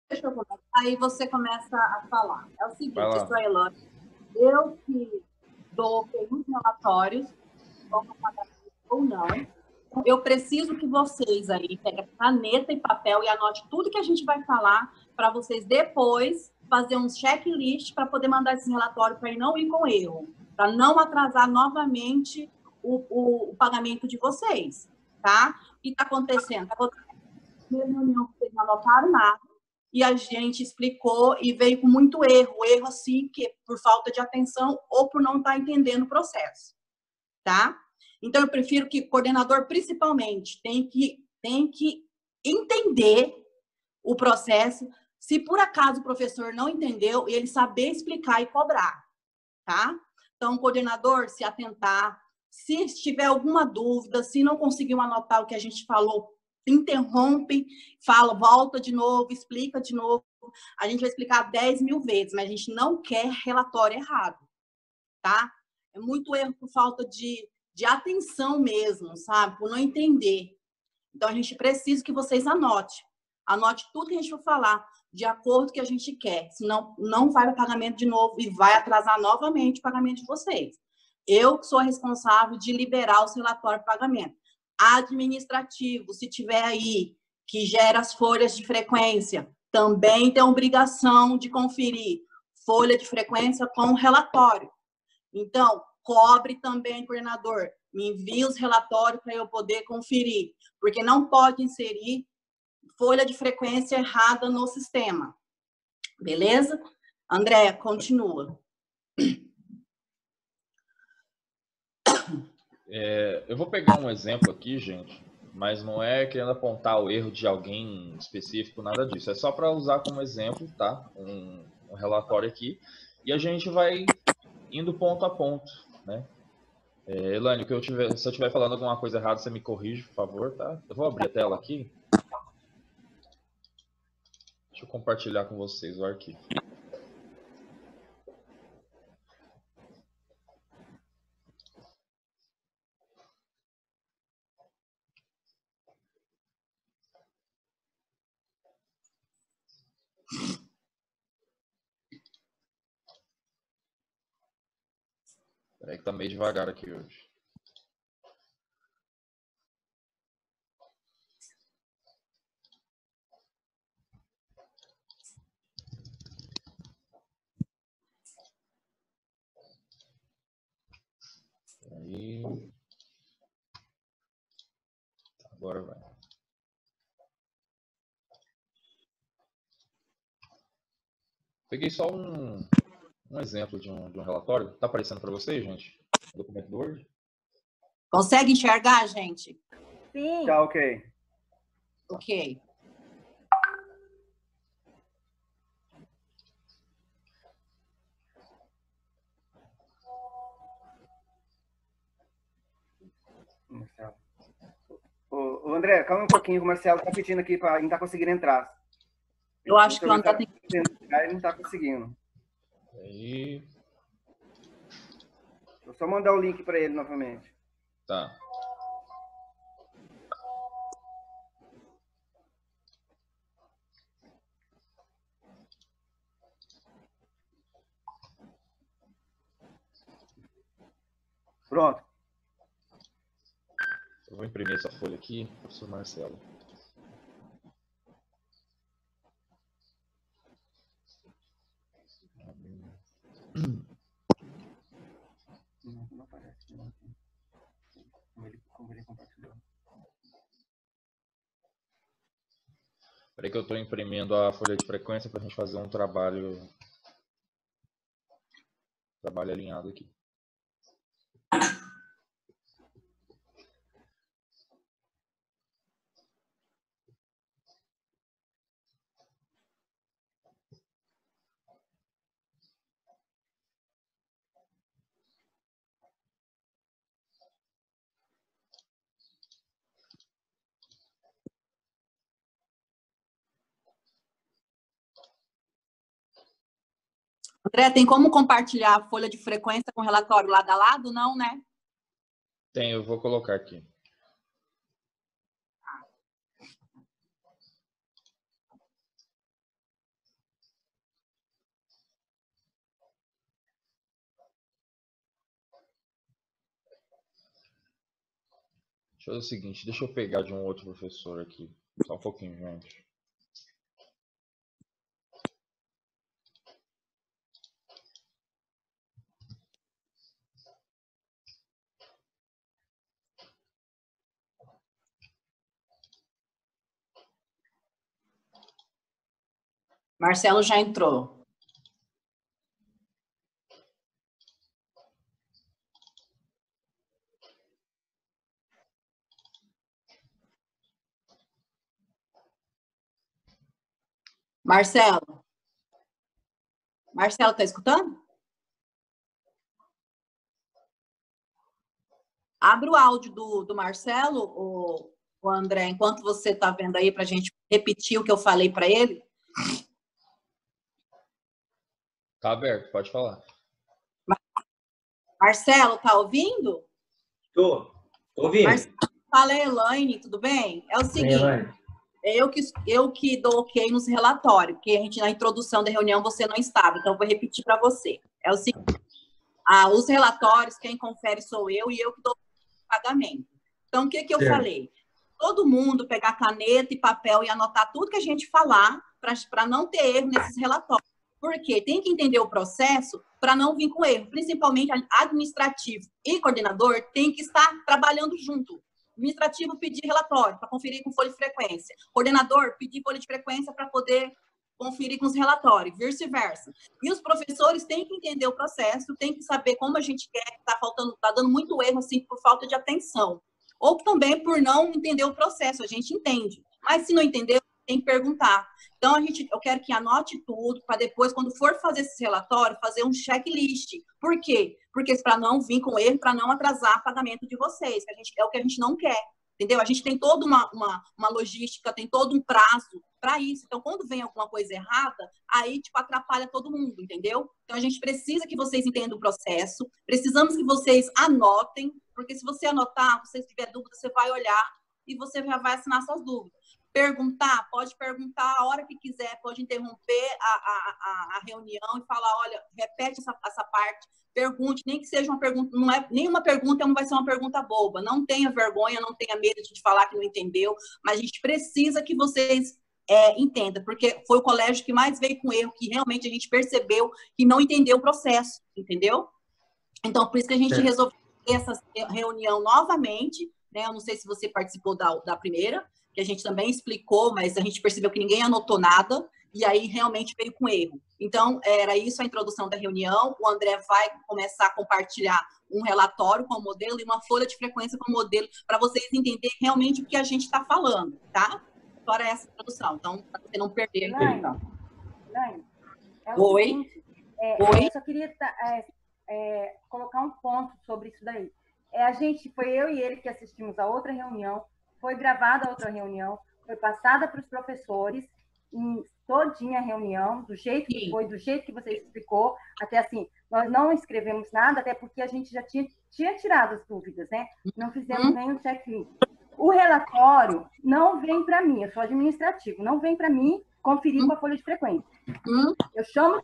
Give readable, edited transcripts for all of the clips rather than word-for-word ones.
Deixa eu começar. Aí você começa a falar. É o seguinte, eu sou a Elane. Eu que dou os relatórios, ou não. Eu preciso que vocês aí peguem caneta e papel e anote tudo que a gente vai falar para vocês depois fazer um checklist para poder mandar esse relatório para não ir com erro, para não atrasar novamente o pagamento de vocês, tá? O que está acontecendo? Está acontecendo na reunião que vocês não anotaram nada e a gente explicou e veio com muito erro assim, que por falta de atenção ou por não estar entendendo o processo, tá? Então, eu prefiro que o coordenador, principalmente, tem que entender o processo. Se por acaso o professor não entendeu, ele saber explicar e cobrar, tá? Então, o coordenador se atentar. Se tiver alguma dúvida, se não conseguiu anotar o que a gente falou, interrompe, fala, volta de novo, explica de novo. A gente vai explicar 10.000 vezes, mas a gente não quer relatório errado, tá? É muito erro por falta de atenção mesmo, sabe? Por não entender. Então, a gente precisa que vocês anotem. Anote tudo que a gente for falar, de acordo com o que a gente quer. Senão, não vai para pagamento de novo e vai atrasar novamente o pagamento de vocês. Eu sou responsável de liberar os relatórios de pagamento. Administrativo, se tiver aí, que gera as folhas de frequência, também tem a obrigação de conferir folha de frequência com relatório. Então, cobre também, coordenador, me envie os relatórios para eu poder conferir, porque não pode inserir folha de frequência errada no sistema. Beleza? Andréa, continua. Eu vou pegar um exemplo aqui, gente, mas não é querendo apontar o erro de alguém específico, nada disso. É só para usar como exemplo, tá? Um relatório aqui. E a gente vai indo ponto a ponto, né? Elane, se eu estiver falando alguma coisa errada, você me corrige, por favor, tá? Eu vou abrir a tela aqui. Deixa eu compartilhar com vocês o arquivo. Peraí que tá meio devagar aqui hoje. Aí. Agora vai. Peguei só um exemplo de um relatório. Tá aparecendo para vocês, gente? O documento do Word? Consegue enxergar, gente? Sim. Tá, ok. Ok. Marcelo. Ô, André, calma um pouquinho, o Marcelo tá pedindo aqui para não tá conseguindo entrar. Eu acho que o André tem que entrar, ele não tá conseguindo. Aí. Vou só mandar o link para ele novamente. Tá. Pronto. Eu vou imprimir essa folha aqui, professor Marcelo. Não aparece. Como ele compartilhou. Peraí que eu estou imprimindo a folha de frequência para a gente fazer um trabalho alinhado aqui. André, tem como compartilhar a folha de frequência com o relatório lado a lado? Não, né? Tem, eu vou colocar aqui. Deixa eu fazer o seguinte, deixa eu pegar de um outro professor aqui. Só um pouquinho, gente. Marcelo já entrou. Marcelo? Marcelo, tá escutando? Abre o áudio do Marcelo, o André, enquanto você está vendo aí, para a gente repetir o que eu falei para ele. Tá aberto, pode falar. Marcelo, tá ouvindo? Tô ouvindo. Marcelo, fala, Elaine, tudo bem? É o seguinte, eu que dou ok nos relatórios, porque a gente, na introdução da reunião, você não estava, então eu vou repetir para você. É o seguinte, os relatórios, quem confere sou eu, e eu que dou pagamento. Então, o que eu falei? Todo mundo pegar caneta e papel e anotar tudo que a gente falar para não ter erro nesses relatórios. Porque tem que entender o processo para não vir com erro. Principalmente administrativo e coordenador tem que estar trabalhando junto. Administrativo pedir relatório para conferir com folha de frequência. Coordenador pedir folha de frequência para poder conferir com os relatórios, vice-versa. E os professores têm que entender o processo, têm que saber como a gente quer, que está dando muito erro, assim, por falta de atenção. Ou também por não entender o processo, a gente entende. Mas se não entender, tem que perguntar. Então, eu quero que anote tudo, para depois, quando for fazer esse relatório, fazer um checklist. Por quê? Porque para não vir com erro, para não atrasar o pagamento de vocês, que é o que a gente não quer. Entendeu? A gente tem toda uma logística, tem todo um prazo para isso. Então, quando vem alguma coisa errada, aí, tipo, atrapalha todo mundo, entendeu? Então, a gente precisa que vocês entendam o processo, precisamos que vocês anotem, porque se você anotar, se você tiver dúvida, você vai olhar e você já vai assinar suas dúvidas. Perguntar, pode perguntar a hora que quiser, pode interromper a reunião e falar, olha, repete essa parte, pergunte, nem que seja uma pergunta, não é nenhuma pergunta, não vai ser uma pergunta boba, não tenha vergonha, não tenha medo de falar que não entendeu, mas a gente precisa que vocês entendam, porque foi o colégio que mais veio com erro, que realmente a gente percebeu que não entendeu o processo, entendeu? Então, por isso que a gente resolveu essa reunião novamente, né? Eu não sei se você participou da primeira, que a gente também explicou, mas a gente percebeu que ninguém anotou nada, e aí realmente veio com erro. Então, era isso a introdução da reunião. O André vai começar a compartilhar um relatório com o modelo e uma folha de frequência com o modelo, para vocês entenderem realmente o que a gente está falando, tá? Agora essa introdução, então, para você não perder. Oi? Seguinte, eu só queria colocar um ponto sobre isso daí. Foi eu e ele que assistimos a outra reunião, foi gravada a outra reunião, foi passada para os professores, em todinha a reunião, do jeito que foi, do jeito que você explicou, até assim, nós não escrevemos nada, até porque a gente já tinha tirado as dúvidas, né? Não fizemos nenhum check-in. O relatório não vem para mim, eu sou administrativo, não vem para mim conferir com a folha de frequência. Eu chamo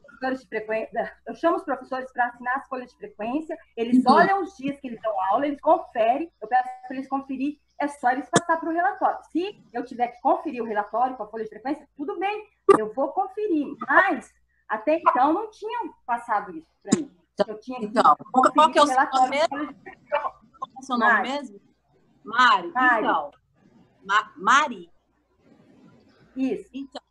os professores para assinar as folhas de frequência, eles olham os dias que eles dão aula, eles conferem, eu peço para eles conferir, é só eles passar para o relatório. Se eu tiver que conferir o relatório com a folha de frequência, tudo bem, eu vou conferir, mas até então não tinham passado isso para mim. Eu tinha que qual que é o seu nome mesmo? Qual é o seu nome mesmo? Mari. Então, Mari? Isso. Então,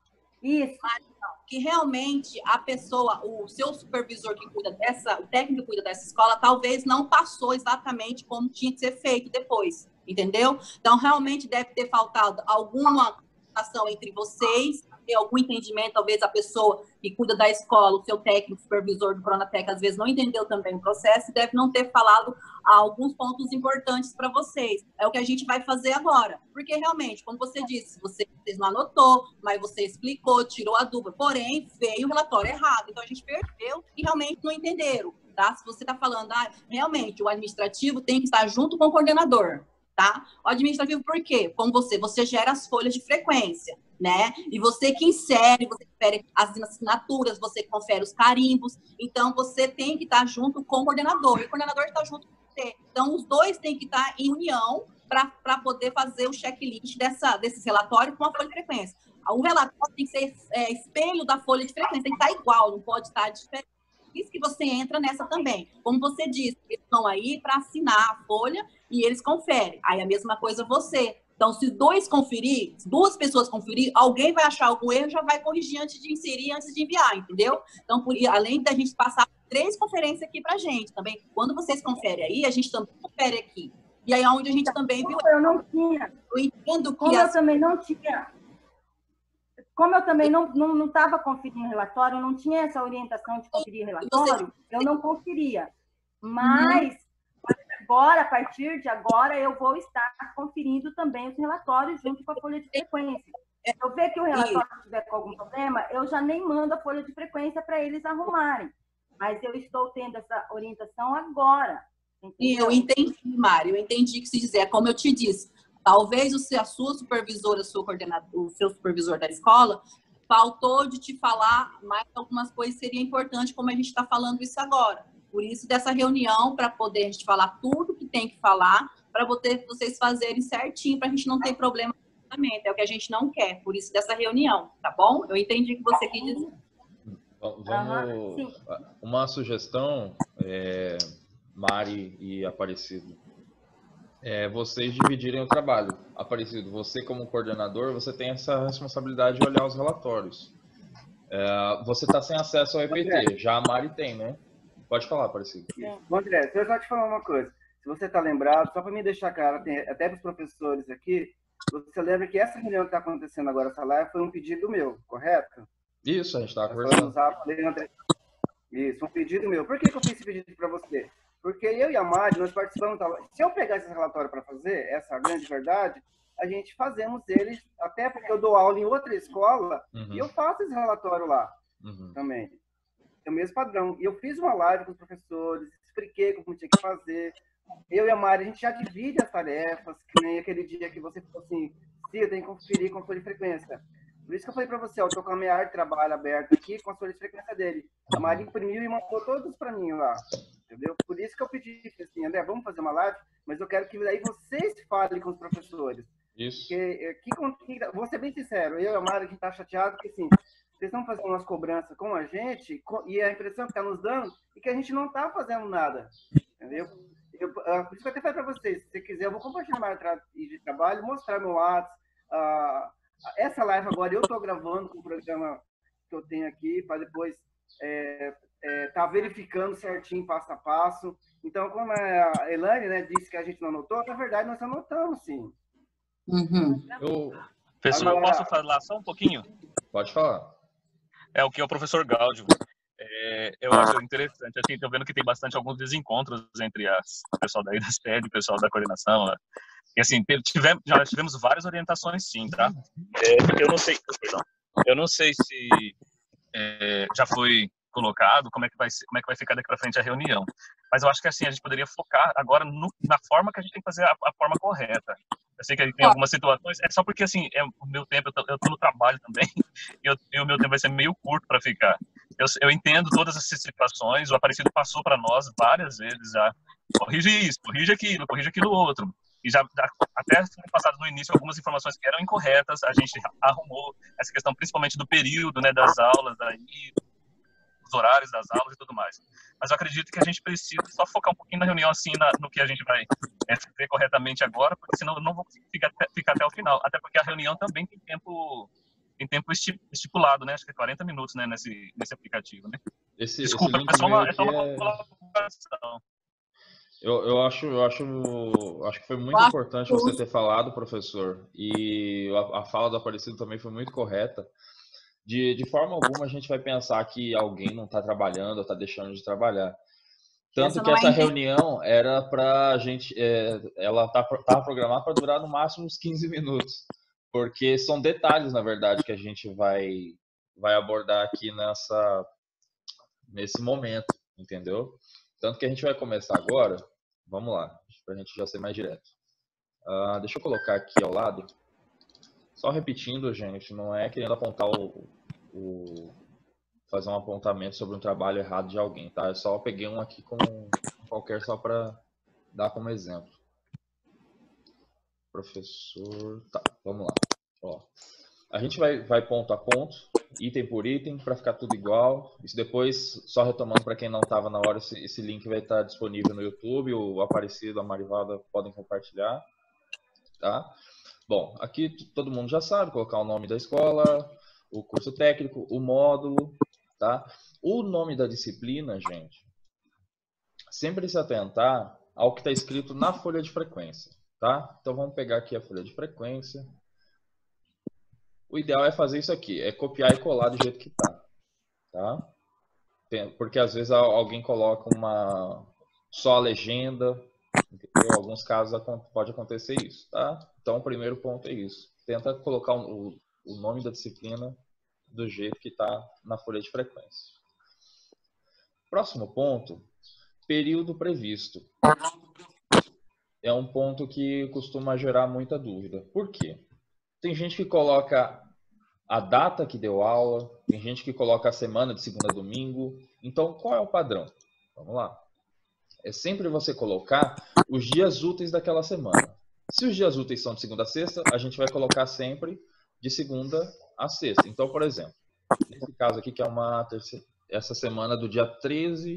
isso. Mari, então, que realmente a pessoa, o seu supervisor que cuida o técnico que cuida dessa escola, talvez não passou exatamente como tinha que ser feito depois, entendeu? Então, realmente deve ter faltado alguma comunicação entre vocês, ter algum entendimento, talvez a pessoa que cuida da escola, o seu técnico, supervisor do Pronatec, às vezes não entendeu também o processo e deve não ter falado alguns pontos importantes para vocês. É o que a gente vai fazer agora. Porque, realmente, como você disse, vocês não anotou, mas você explicou, tirou a dúvida. Porém, veio o relatório errado. Então, a gente percebeu e realmente não entenderam. Tá? Se você está falando, realmente, o administrativo tem que estar junto com o coordenador. Tá? O administrativo, por quê? Como você gera as folhas de frequência, né? E você que insere, você confere as assinaturas, você confere os carimbos. Então, você tem que estar junto com o coordenador. E o coordenador está junto com você. Então, os dois têm que estar em união para poder fazer o checklist desses relatórios com a folha de frequência. O relatório tem que ser espelho da folha de frequência, tem que estar igual, não pode estar diferente. Isso que você entra nessa também. Como você disse, eles estão aí para assinar a folha e eles conferem. Aí a mesma coisa você. Então, se duas pessoas conferir, alguém vai achar algum erro, já vai corrigir antes de inserir, antes de enviar, entendeu? Então, além da gente passar 3 conferências aqui para a gente também, quando vocês conferem aí, a gente também confere aqui. E aí é onde a gente também viu... Eu não tinha. Eu entendo que... Como eu também não tinha... Como eu também não estava conferindo relatório, eu não tinha essa orientação de conferir relatório, eu não conferia. Mas... Agora, a partir de agora, eu vou estar conferindo também os relatórios junto com a folha de frequência. Se eu ver que o relatório tiver com algum problema, eu já nem mando a folha de frequência para eles arrumarem. Mas eu estou tendo essa orientação agora. E eu entendi, Mari, eu entendi o que se dizer. Como eu te disse, talvez a sua supervisora, o seu supervisor da escola, faltou de te falar mais algumas coisas que seria importante, como a gente está falando isso agora. Por isso, dessa reunião, para poder a gente falar tudo que tem que falar, para vocês fazerem certinho, para a gente não ter problema no tratamento. É o que a gente não quer. Por isso, dessa reunião, tá bom? Eu entendi o que você quis dizer. Vamos... Uma sugestão, Mari e Aparecido. Vocês dividirem o trabalho. Aparecido, você como coordenador, você tem essa responsabilidade de olhar os relatórios. Você está sem acesso ao EPT. Já a Mari tem, né? Pode falar, Aparecido. André, deixa eu só te falar uma coisa. Se você está lembrado, só para me deixar claro, até para os professores aqui, você lembra que essa reunião que está acontecendo agora, essa live, foi um pedido meu, correto? Isso, a gente estava conversando. Isso, um pedido meu. Por que eu fiz esse pedido para você? Porque eu e a Mari, nós participamos... Se eu pegar esse relatório para fazer, essa grande verdade, a gente fazemos eles, até porque eu dou aula em outra escola, e eu faço esse relatório lá também. É o mesmo padrão. E eu fiz uma live com os professores, expliquei como tinha que fazer. Eu e a Mari, a gente já divide as tarefas, que nem aquele dia que você falou assim, sim, eu tenho que conferir com a folha de frequência. Por isso que eu falei para você, eu tô com a minha área de trabalho aberta aqui com a folha de frequência dele. A Mari imprimiu e mandou todos para mim lá. Entendeu? Por isso que eu pedi assim, André, vamos fazer uma live, mas eu quero que daí vocês falem com os professores. Isso. Porque, vou ser bem sincero, eu e a Mari, a gente tá chateado, porque assim, vocês estão fazendo umas cobranças com a gente, e a impressão que está nos dando é que a gente não está fazendo nada, entendeu? Por isso que eu até falei para vocês, se você quiser, eu vou compartilhar minha área de trabalho, mostrar meu WhatsApp. Essa live agora eu estou gravando com o programa que eu tenho aqui, para depois tá verificando certinho, passo a passo. Então, como a Elaine, né, disse que a gente não anotou, na verdade nós anotamos, sim. Pessoal, agora... posso falar só um pouquinho? Pode falar. O que é o professor Gáudio. Eu acho interessante. Assim, estou vendo que tem alguns desencontros entre o pessoal daí da SPED e o pessoal da coordenação. Né? E assim, já tivemos várias orientações, sim, tá? Eu não sei se já foi colocado, como é que vai ficar daqui para frente a reunião. Mas eu acho que assim, a gente poderia focar agora na forma que a gente tem que fazer a forma correta. Eu sei que tem algumas situações, é só porque assim, o meu tempo, eu tô no trabalho também, e o meu tempo vai ser meio curto para ficar. Eu entendo todas essas situações, o Aparecido passou para nós várias vezes já, corrige isso, corrige aquilo outro. E já até foram passadas no início algumas informações que eram incorretas, a gente arrumou essa questão principalmente do período, né, das aulas, os horários das aulas e tudo mais. Mas eu acredito que a gente precisa só focar um pouquinho na reunião, assim, no que a gente vai fazer corretamente agora, porque senão eu não vou ficar até o final. Até porque a reunião também tem tempo estipulado, né? Acho que é 40 minutos, né, nesse aplicativo, né? Desculpa, é só uma colocação. Eu acho que foi muito importante você ter falado, professor, e a fala do Aparecido também foi muito correta. De forma alguma a gente vai pensar que alguém não está trabalhando ou está deixando de trabalhar. Tanto que essa reunião era para a gente, ela estava programada para durar no máximo uns 15 minutos, porque são detalhes, na verdade, que a gente vai abordar aqui nesse momento, entendeu? Tanto que a gente vai começar agora, vamos lá, para a gente já ser mais direto. Deixa eu colocar aqui ao lado. Só repetindo, gente, não é querendo apontar fazer um apontamento sobre um trabalho errado de alguém, tá? Eu só peguei um aqui com qualquer só para dar como exemplo. Professor... Tá, vamos lá. Ó, a gente vai ponto a ponto, item por item, para ficar tudo igual. Isso depois, só retomando para quem não estava na hora, esse link vai estar disponível no YouTube, o Aparecido, a Marivalda podem compartilhar. Tá? Bom, aqui todo mundo já sabe, colocar o nome da escola, o curso técnico, o módulo, tá? O nome da disciplina, gente, sempre se atentar ao que está escrito na folha de frequência, tá? Então vamos pegar aqui a folha de frequência. O ideal é fazer isso aqui, é copiar e colar do jeito que tá? Porque às vezes alguém coloca só a legenda, entendeu? Em alguns casos pode acontecer isso, tá? Então o primeiro ponto é isso. Tenta colocar o nome da disciplina do jeito que está na folha de frequência. Próximo ponto, período previsto. É um ponto que costuma gerar muita dúvida. Por quê? Tem gente que coloca a data que deu aula, tem gente que coloca a semana de segunda a domingo. Então, qual é o padrão? Vamos lá. É sempre você colocar os dias úteis daquela semana. Se os dias úteis são de segunda a sexta, a gente vai colocar sempre de segunda a sexta. Então, por exemplo, nesse caso aqui, que é essa semana do dia 13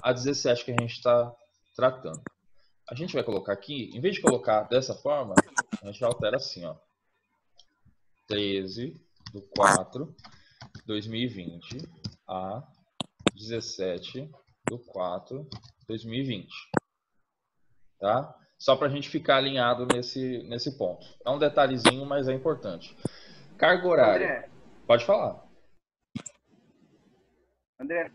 a 17 que a gente está tratando. A gente vai colocar aqui, em vez de colocar dessa forma, a gente altera assim, ó. 13/4/2020 a 17/4/2020. Tá? Só para a gente ficar alinhado nesse ponto. É um detalhezinho, mas é importante. Carga horária. André, pode falar. André,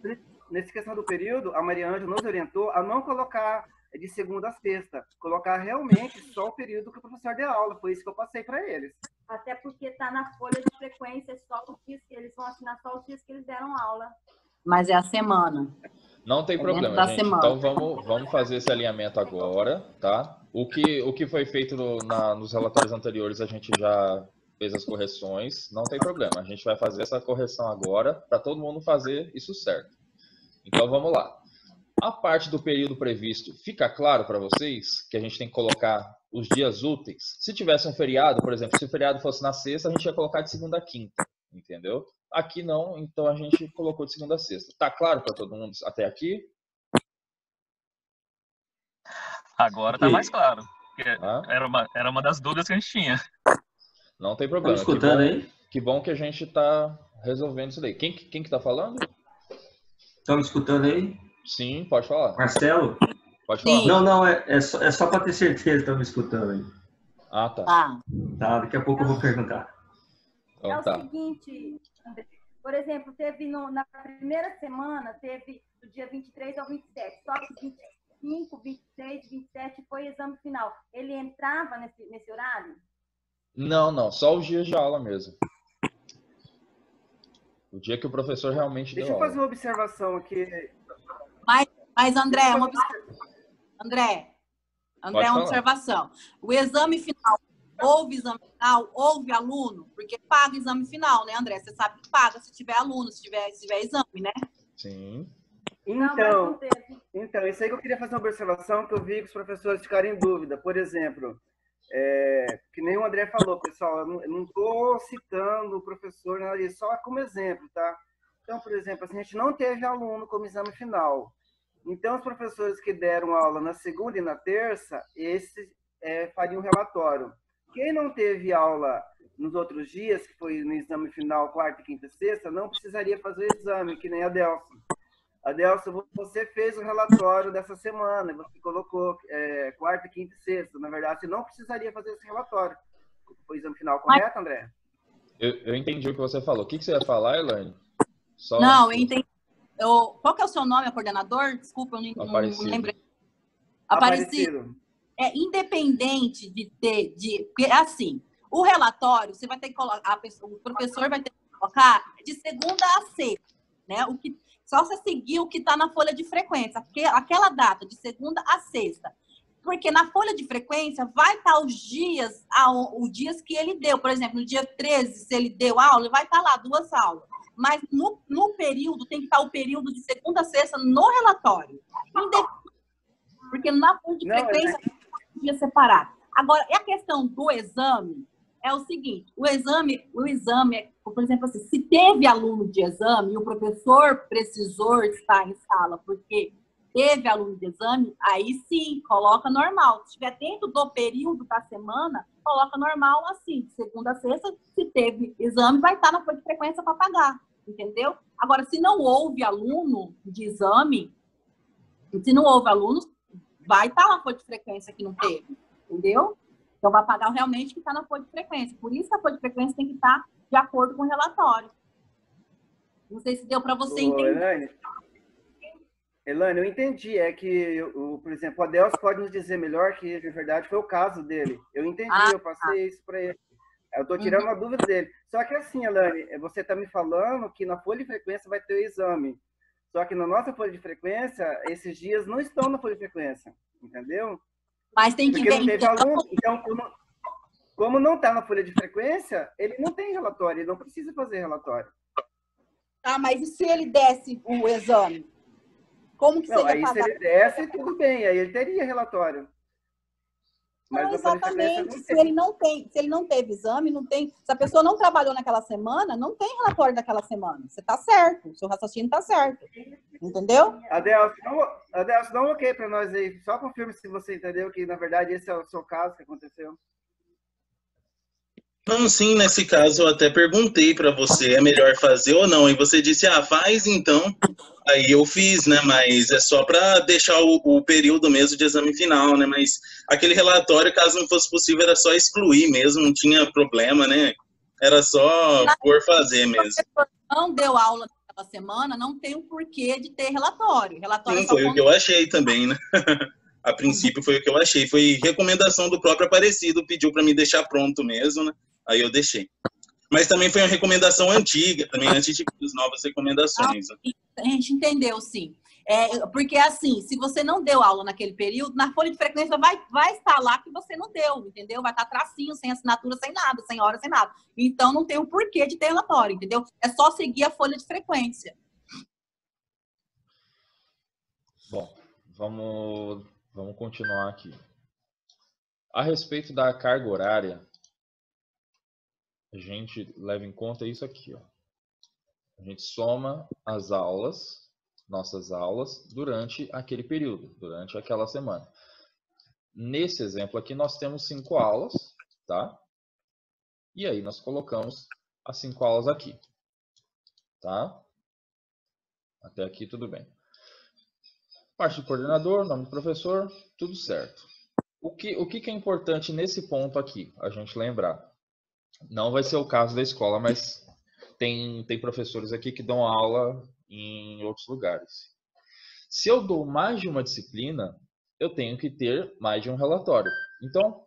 nessa questão do período, a Maria Ângela nos orientou a não colocar de segunda a sexta, colocar realmente só o período que o professor deu aula. Foi isso que eu passei para eles. Até porque está na folha de frequência só os dias que eles vão assinar, só os dias que eles deram aula. Mas é a semana. Não tem problema, gente. Semana. Então vamos fazer esse alinhamento agora, tá? O que foi feito nos relatórios anteriores, a gente já fez as correções. Não tem problema. A gente vai fazer essa correção agora para todo mundo fazer isso certo. Então vamos lá. A parte do período previsto, fica claro para vocês que a gente tem que colocar os dias úteis? Se tivesse um feriado, por exemplo, se o feriado fosse na sexta, a gente ia colocar de segunda a quinta, entendeu? Aqui não, então a gente colocou de segunda a sexta. Tá claro para todo mundo até aqui? Agora tá mais claro. Era uma das dúvidas que a gente tinha. Não tem problema. Tá me escutando aí? Que bom que a gente tá resolvendo isso daí. Quem que tá falando? Estão me escutando aí? Sim, pode falar. Marcelo? Pode falar. Não, é só para ter certeza que estão me escutando aí. Ah, tá. Tá, daqui a pouco eu vou perguntar. Então, é o seguinte, André, por exemplo, teve na primeira semana, teve do dia 23 ao 27, só que 25, 26, 27 foi exame final. Ele entrava nesse horário? Não, só os dias de aula mesmo. O dia que o professor realmente Deixa eu fazer uma observação aqui. Mas André, uma observação. O exame final, houve exame final, houve aluno, porque paga o exame final, né, André? Você sabe que paga se tiver aluno, se tiver exame, né? Sim. Então, isso aí que eu queria fazer uma observação que eu vi que os professores ficaram em dúvida. Por exemplo, que nem o André falou, pessoal, eu não estou citando o professor, só como exemplo, tá? Então, por exemplo, a gente não teve aluno como exame final. Então, os professores que deram aula na segunda e na terça, esses fariam relatório. Quem não teve aula nos outros dias, que foi no exame final, quarta, quinta e sexta, não precisaria fazer o exame, que nem a Delson. A Delson, você fez o relatório dessa semana, você colocou quarta, quinta e sexta. Na verdade, você não precisaria fazer esse relatório. Foi o exame final, correto, André? Eu entendi o que você falou. O que você ia falar, Elaine? Não, eu entendi. Qual que é o seu nome, coordenador? Desculpa, eu não lembrei. Aparecido. Independente de ter... Porque, assim, o relatório, você vai ter que colocar... O professor vai ter que colocar de segunda a sexta, né? Só você seguir o que está na folha de frequência, aquela data, de segunda a sexta. Porque na folha de frequência vai estar os dias que ele deu. Por exemplo, no dia 13, se ele deu aula, vai estar lá 2 aulas. Mas no período, tem que estar o período de segunda a sexta no relatório. Porque na folha de frequência, é um dia separado. Agora, e a questão do exame é o seguinte, o exame, por exemplo, assim, se teve aluno de exame e o professor precisou estar em sala porque teve aluno de exame, aí sim, coloca normal. Se estiver dentro do período da semana, coloca normal assim, de segunda a sexta, se teve exame, vai estar na folha de frequência para pagar, entendeu? Agora, se não houve aluno de exame, se não houve alunos, vai estar na folha de frequência que não teve, entendeu? Então, vai pagar realmente que está na folha de frequência. Por isso, a folha de frequência tem que estar de acordo com o relatório. Não sei se deu para você entender. Elane, eu entendi. É que, por exemplo, o Adelso pode nos dizer melhor que, na verdade, foi o caso dele. Eu entendi, eu passei isso para ele. Eu estou tirando uma dúvida dele. Só que assim, Elane, você está me falando que na folha de frequência vai ter o exame. Só que na nossa folha de frequência, esses dias não estão na folha de frequência. Entendeu? Mas tem que ver. Porque não teve aluno. Então, como não está na folha de frequência, ele não tem relatório, ele não precisa fazer relatório. Tá, mas e se ele desse o exame? Como que seria aí, se ele desse, tudo bem, aí ele teria relatório. Mas não, exatamente. Se ele não teve exame, não tem. Se a pessoa não trabalhou naquela semana, não tem relatório daquela semana. Você está certo, o seu raciocínio está certo. Entendeu? Adelso, dá um ok para nós aí. Só confirme se você entendeu que, na verdade, esse é o seu caso que aconteceu. Não, sim, nesse caso eu até perguntei para você, é melhor fazer ou não? E você disse, faz então. Aí eu fiz, né? Mas é só para deixar o período mesmo de exame final, né? Mas aquele relatório, caso não fosse possível, era só excluir mesmo, não tinha problema, né? Era só por fazer mesmo. Se o professor não deu aula naquela semana, não tem o porquê de ter relatório. Relatório sim, foi o que eu achei também, né? A princípio foi o que eu achei. Foi recomendação do próprio Aparecido, pediu para me deixar pronto mesmo, né? Aí eu deixei. Mas também foi uma recomendação antiga, também antes de as novas recomendações. A gente entendeu, sim. Porque, assim, se você não deu aula naquele período, na folha de frequência vai estar lá que você não deu, entendeu? Vai estar tracinho, sem assinatura, sem nada, sem hora, sem nada. Então, não tem o porquê de ter relatório, entendeu? É só seguir a folha de frequência. Bom, vamos continuar aqui. A respeito da carga horária, a gente leva em conta isso aqui, ó. A gente soma as aulas, nossas aulas, durante aquele período, durante aquela semana. Nesse exemplo aqui, nós temos 5 aulas, tá? E aí nós colocamos as 5 aulas aqui, tá? Até aqui tudo bem. Parte do coordenador, nome do professor, tudo certo. O que é importante nesse ponto aqui, a gente lembrar? Não vai ser o caso da escola, mas tem professores aqui que dão aula em outros lugares. Se eu dou mais de uma disciplina, eu tenho que ter mais de um relatório. Então,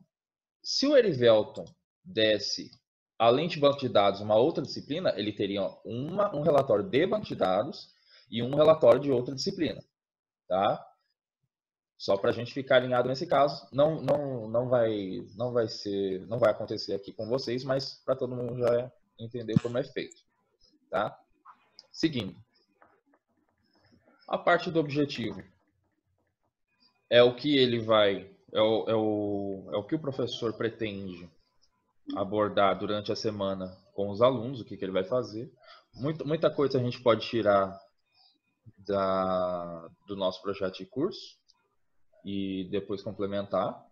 se o Erivelton desse, além de banco de dados, uma outra disciplina, ele teria um relatório de banco de dados e um relatório de outra disciplina. Tá? Só para a gente ficar alinhado nesse caso, não vai acontecer aqui com vocês, mas para todo mundo já entender como é feito, tá? Seguindo, a parte do objetivo é o que ele vai, é o que o professor pretende abordar durante a semana com os alunos, o que ele vai fazer. Muita coisa a gente pode tirar do nosso projeto de curso e depois complementar,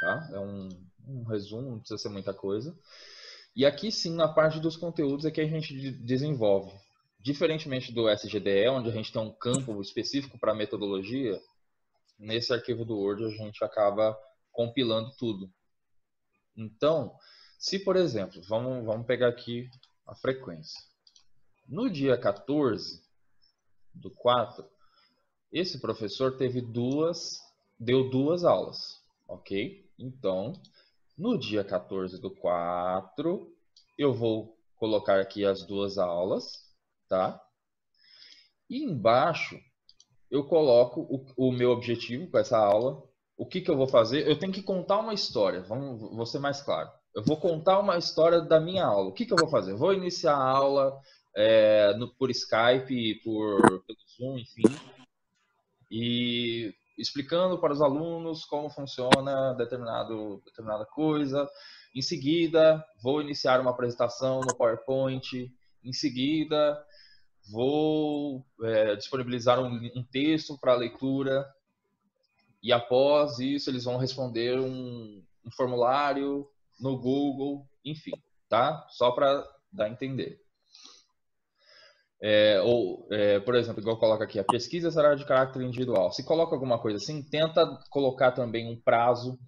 tá? É um resumo, não precisa ser muita coisa. E aqui sim, na parte dos conteúdos é que a gente desenvolve. Diferentemente do SGDE, onde a gente tem um campo específico para metodologia, nesse arquivo do Word a gente acaba compilando tudo. Então, se por exemplo, vamos pegar aqui a frequência. No dia 14 do 4, esse professor deu duas aulas, ok? Então, no dia 14 do 4, eu vou colocar aqui as 2 aulas, tá? E embaixo, eu coloco o meu objetivo com essa aula. O que eu vou fazer? Eu tenho que contar uma história, vou ser mais claro. Eu vou contar uma história da minha aula. O que eu vou fazer? Eu vou iniciar a aula por Skype, pelo Zoom, enfim. E explicando para os alunos como funciona determinada coisa. Em seguida, vou iniciar uma apresentação no PowerPoint. Em seguida, vou disponibilizar um texto para leitura. E após isso, eles vão responder um formulário no Google, enfim, tá? Só para dar a entender. Por exemplo, igual eu coloco aqui, a pesquisa será de caráter individual. Se coloca alguma coisa assim, tenta colocar também um prazo.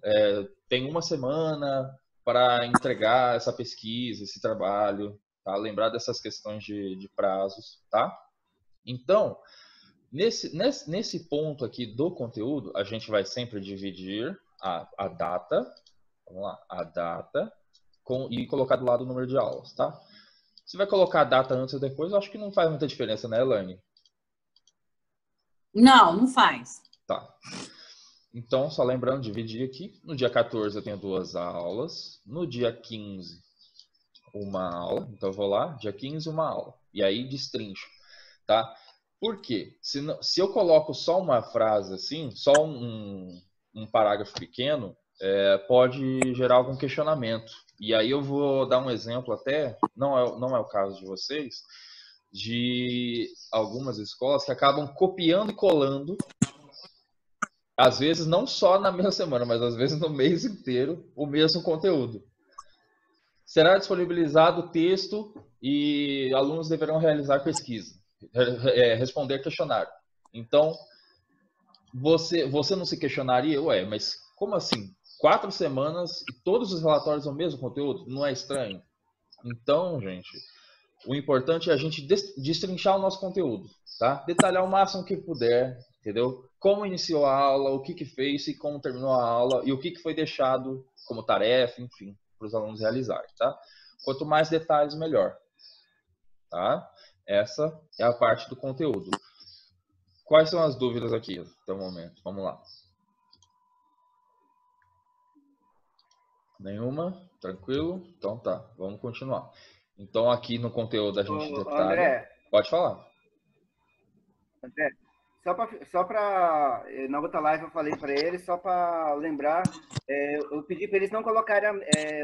Tem uma semana para entregar essa pesquisa, esse trabalho, tá? Lembrar dessas questões de prazos, tá? Então, nesse ponto aqui do conteúdo, a gente vai sempre dividir a data, vamos lá, a data, e colocar do lado o número de aulas, tá? Você vai colocar a data antes ou depois, eu acho que não faz muita diferença, né, Elaine? Não faz. Tá. Então, só lembrando, dividir aqui. No dia 14 eu tenho 2 aulas. No dia 15, uma aula. Então, eu vou lá, dia 15, uma aula. E aí, destrincho, tá? Por quê? Se eu coloco só uma frase assim, só um parágrafo pequeno, pode gerar algum questionamento. E aí eu vou dar um exemplo até, não é o caso de vocês, de algumas escolas que acabam copiando e colando, às vezes não só na mesma semana, mas às vezes no mês inteiro, o mesmo conteúdo. Será disponibilizado o texto e alunos deverão realizar pesquisa, responder questionário. Então, você não se questionaria, mas como assim? 4 semanas e todos os relatórios o mesmo conteúdo? Não é estranho? Então, gente, o importante é a gente destrinchar o nosso conteúdo, tá? Detalhar o máximo que puder, entendeu? Como iniciou a aula, o que fez e como terminou a aula e o que foi deixado como tarefa, enfim, para os alunos realizarem, tá? Quanto mais detalhes, melhor, tá? Essa é a parte do conteúdo. Quais são as dúvidas aqui até o momento? Vamos lá. Nenhuma? Tranquilo? Então tá, vamos continuar. Então aqui no conteúdo a gente detalha... André, Pode falar. André, só para na outra live eu falei para eles, só para lembrar, eu pedi para eles não colocarem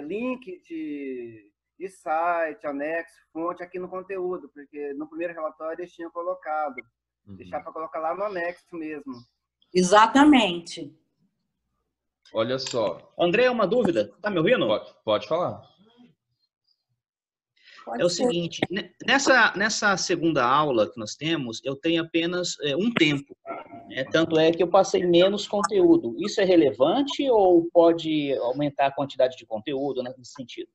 link de site, anexo, fonte aqui no conteúdo, porque no primeiro relatório eles tinham colocado. Deixar para colocar lá no anexo mesmo. Exatamente. Olha só. André, uma dúvida. Tá me ouvindo? Pode falar. É o seguinte, nessa segunda aula que nós temos, eu tenho apenas um tempo. Tanto é que eu passei menos conteúdo. Isso é relevante ou pode aumentar a quantidade de conteúdo nesse sentido?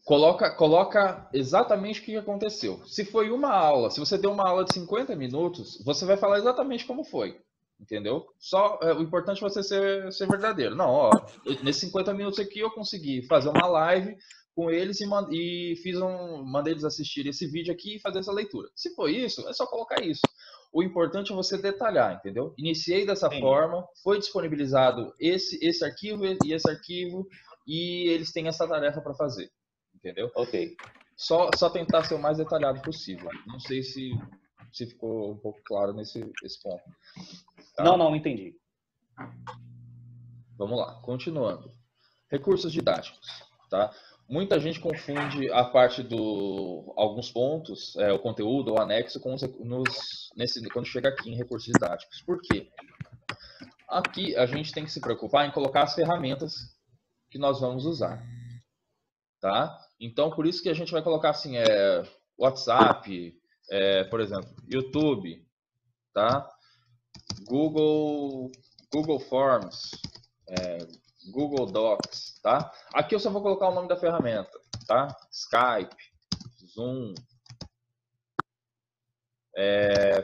Coloca exatamente o que aconteceu. Se foi uma aula, se você deu uma aula de 50 minutos, você vai falar exatamente como foi. Entendeu? O importante é você ser verdadeiro. Não, ó, nesses 50 minutos aqui eu consegui fazer uma live com eles e mandei eles assistirem esse vídeo aqui e fazer essa leitura. Se foi isso, é só colocar isso. O importante é você detalhar, entendeu? Iniciei dessa forma, foi disponibilizado esse arquivo e esse arquivo, e eles têm essa tarefa para fazer. Entendeu? Ok. Só tentar ser o mais detalhado possível. Não sei se ficou um pouco claro nesse ponto. Tá? Não, entendi. Vamos lá, continuando. Recursos didáticos, tá? Muita gente confunde a parte alguns pontos, o conteúdo, o anexo, quando chega aqui em recursos didáticos. Por quê? Aqui a gente tem que se preocupar em colocar as ferramentas que nós vamos usar, tá? Então, por isso que a gente vai colocar assim, WhatsApp, por exemplo, YouTube, tá? Google Forms, Google Docs, tá? Aqui eu só vou colocar o nome da ferramenta, tá? Skype, Zoom,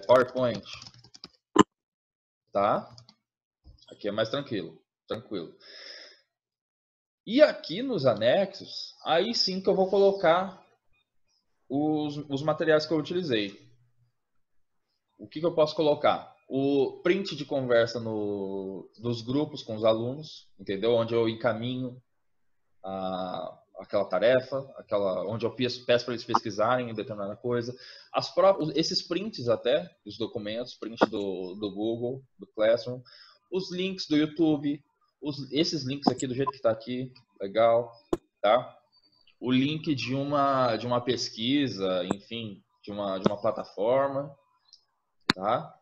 PowerPoint, tá? Aqui é mais tranquilo. E aqui nos anexos, aí sim que eu vou colocar os materiais que eu utilizei. O que eu posso colocar? O print de conversa dos grupos com os alunos, entendeu? Onde eu encaminho aquela tarefa, onde eu peço para eles pesquisarem em determinada coisa. Esses prints até, os documentos, print do Google, do Classroom, os links do YouTube, esses links aqui do jeito que está aqui, legal, tá? O link de uma pesquisa, enfim, de uma plataforma, tá?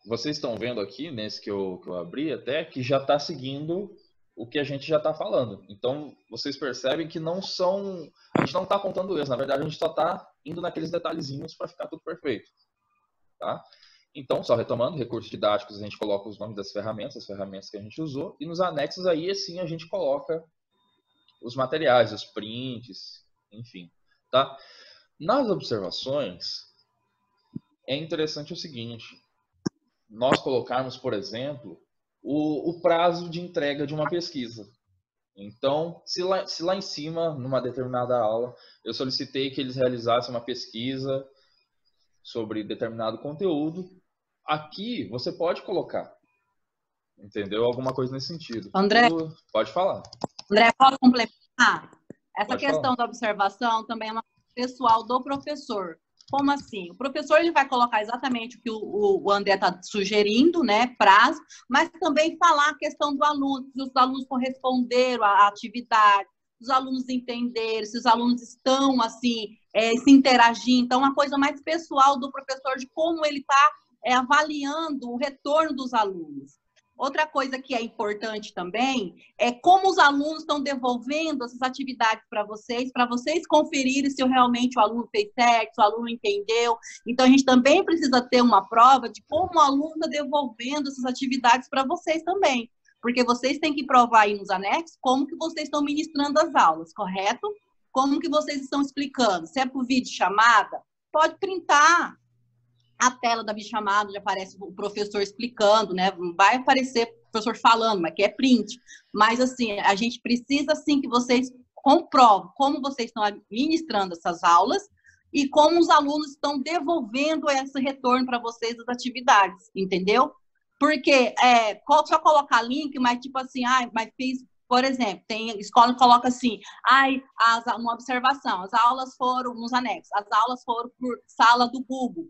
Vocês estão vendo aqui, nesse que eu abri até, que já está seguindo o que a gente já está falando. Então, vocês percebem que a gente não está contando erros, na verdade, a gente só está indo naqueles detalhezinhos para ficar tudo perfeito, tá? Então, só retomando, recursos didáticos, a gente coloca os nomes das ferramentas, as ferramentas que a gente usou, e nos anexos aí, assim, a gente coloca os materiais, os prints, enfim, tá? Nas observações, é interessante o seguinte, nós colocarmos, por exemplo, o prazo de entrega de uma pesquisa. Então, se lá em cima, numa determinada aula, eu solicitei que eles realizassem uma pesquisa sobre determinado conteúdo, aqui você pode colocar, entendeu? Alguma coisa nesse sentido. André, pode falar. André, posso complementar? Essa Pode questão falar. da observação também é uma pessoal do professor. Como assim? O professor ele vai colocar exatamente o que o André está sugerindo, né, prazo, mas também falar a questão do aluno, se os alunos corresponderam à atividade, se os alunos entenderam, se os alunos estão, assim, se interagindo. Então, uma coisa mais pessoal do professor de como ele está avaliando o retorno dos alunos. Outra coisa que é importante também é como os alunos estão devolvendo essas atividades para vocês conferirem se realmente o aluno fez certo, se o aluno entendeu. Então, a gente também precisa ter uma prova de como o aluno está devolvendo essas atividades para vocês também. Porque vocês têm que provar aí nos anexos como que vocês estão ministrando as aulas, correto? Como que vocês estão explicando. Se é por vídeo chamada, pode printar a tela da videochamada, já aparece o professor explicando, né? Vai aparecer o professor falando, mas que é print. Mas, assim, a gente precisa, sim, que vocês comprovem como vocês estão administrando essas aulas e como os alunos estão devolvendo esse retorno para vocês das atividades, entendeu? Porque só colocar link, mas tipo assim, mas fiz, por exemplo, tem escola que coloca assim, uma observação, as aulas foram nos anexos, as aulas foram por sala do Google.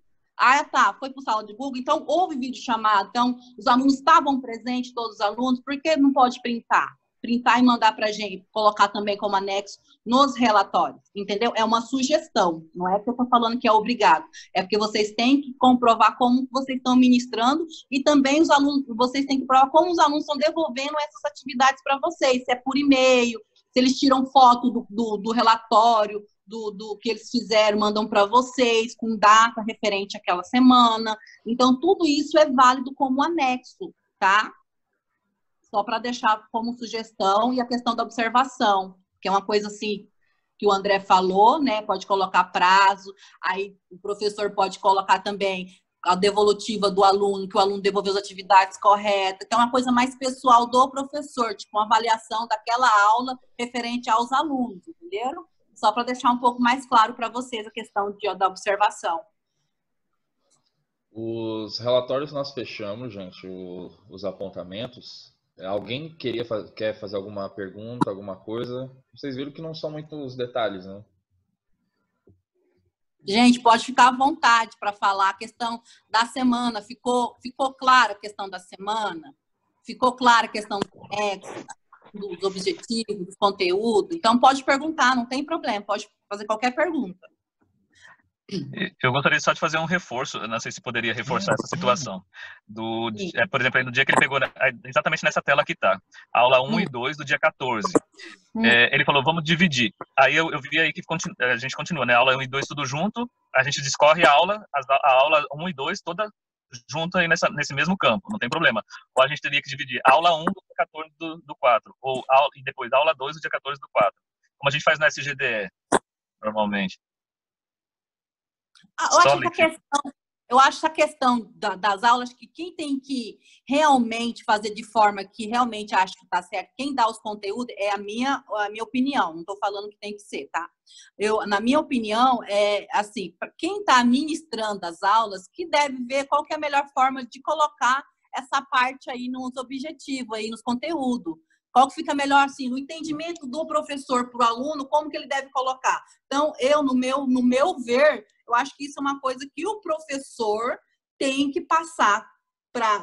Foi para sala de Google, então houve vídeo chamado, então os alunos estavam presentes, todos os alunos, por que não pode printar? Printar e mandar para a gente, colocar também como anexo nos relatórios, entendeu? É uma sugestão, não é que eu estou falando que é obrigado, é porque vocês têm que comprovar como vocês estão ministrando e também os alunos, vocês têm que provar como os alunos estão devolvendo essas atividades para vocês, se é por e-mail, se eles tiram foto do relatório, do que eles fizeram, mandam para vocês, com data referente àquela semana. Então, tudo isso é válido como anexo, tá? Só para deixar como sugestão, e a questão da observação, que é uma coisa assim que o André falou, né? Pode colocar prazo, aí o professor pode colocar também a devolutiva do aluno, que o aluno devolveu as atividades corretas, que é uma coisa mais pessoal do professor, tipo uma avaliação daquela aula referente aos alunos, entenderam? Só para deixar um pouco mais claro para vocês a questão da observação. Os relatórios nós fechamos, gente, os apontamentos. Alguém quer fazer alguma pergunta, alguma coisa? Vocês viram que não são muitos detalhes, né? Gente, pode ficar à vontade para falar a questão da semana. Ficou clara a questão da semana? Ficou clara a questão do anexo, dos objetivos, do conteúdo? Então, pode perguntar, não tem problema. Pode fazer qualquer pergunta. Eu gostaria só de fazer um reforço, não sei se poderia reforçar essa situação. Por exemplo, aí no dia que ele pegou, exatamente nessa tela que está, aula 1 e 2 do dia 14. Ele falou, vamos dividir. Aí eu vi aí que a gente continua, né? Aula 1 e 2 tudo junto, a gente discorre a aula 1 e 2 toda junto aí nesse mesmo campo, não tem problema. Ou a gente teria que dividir aula 1 do dia 14 do 4, e depois aula 2 do dia 14 do 4. Como a gente faz no SGDE, normalmente. Eu acho essa questão das aulas que quem tem que realmente fazer de forma que realmente acho que está certo, quem dá os conteúdos é a minha opinião, não estou falando que tem que ser, tá? Na minha opinião, assim, quem está ministrando as aulas que deve ver qual que é a melhor forma de colocar essa parte aí nos objetivos, aí nos conteúdos. Qual que fica melhor, assim, no entendimento do professor para o aluno, como que ele deve colocar. Então, no meu ver, eu acho que isso é uma coisa que o professor tem que passar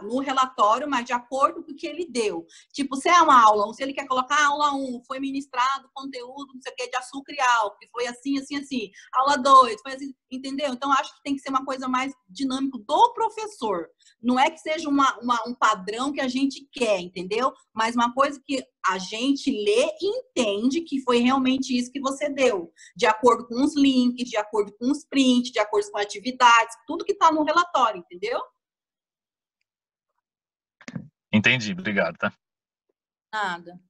no relatório, mas de acordo com o que ele deu. Tipo, se é uma aula, se ele quer colocar aula 1, foi ministrado conteúdo, não sei o que, de açúcar e álcool, que foi assim, assim, assim. Aula 2, foi assim, entendeu? Então, acho que tem que ser uma coisa mais dinâmica do professor. Não é que seja um padrão que a gente quer, entendeu? Mas uma coisa que a gente lê e entende que foi realmente isso que você deu. De acordo com os links, de acordo com os prints, de acordo com atividades, tudo que está no relatório, entendeu? Entendi, obrigado, tá? Nada.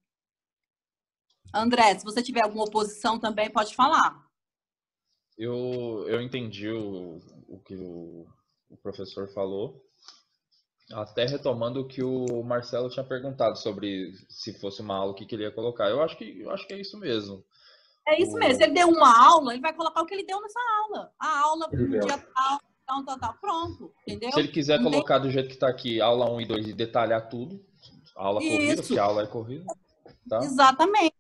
André, se você tiver alguma oposição também, pode falar. Eu entendi o que o professor falou. Até retomando o que o Marcelo tinha perguntado sobre se fosse uma aula, o que ele ia colocar. Eu acho que é isso mesmo. É isso mesmo. Se ele deu uma aula, ele vai colocar o que ele deu nessa aula. A aula no dia tal, tal, pronto. Entendeu? Se ele quiser colocar do jeito que está aqui, aula 1 e 2, e detalhar tudo, a aula corrida, porque a aula é corrida. Tá? Exatamente.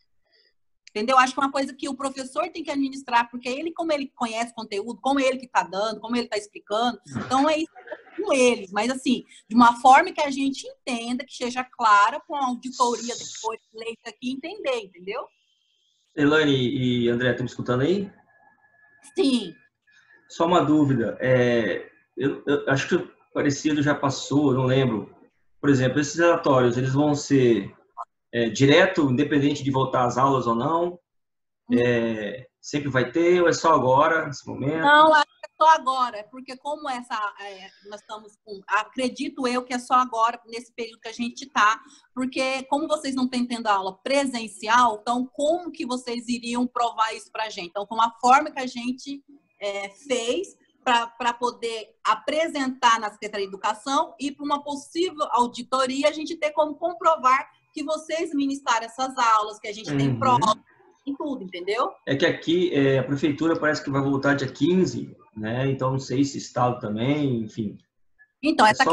Entendeu? Acho que é uma coisa que o professor tem que administrar, porque ele, como ele conhece o conteúdo, como ele que está dando, como ele está explicando, então é isso com eles. Mas, assim, de uma forma que a gente entenda, que seja clara, com a auditoria depois, leite aqui, entender, entendeu? Elaine e André, estão me escutando aí? Sim. Só uma dúvida. Eu acho que o parecido já passou, não lembro. Por exemplo, esses relatórios, eles vão ser direto, independente de voltar às aulas ou não? Sempre vai ter ou é só agora, nesse momento? Não, é só agora, porque como nós estamos com... Acredito eu que é só agora, nesse período que a gente está, porque como vocês não estão tendo aula presencial, então como que vocês iriam provar isso para a gente? Então, foi uma forma que a gente fez para poder apresentar na Secretaria de Educação e para uma possível auditoria a gente ter como comprovar que vocês ministraram essas aulas, que a gente tem prova, em tudo, entendeu? É que aqui a prefeitura parece que vai voltar dia 15, né? Então não sei se estado também, enfim. Então, essa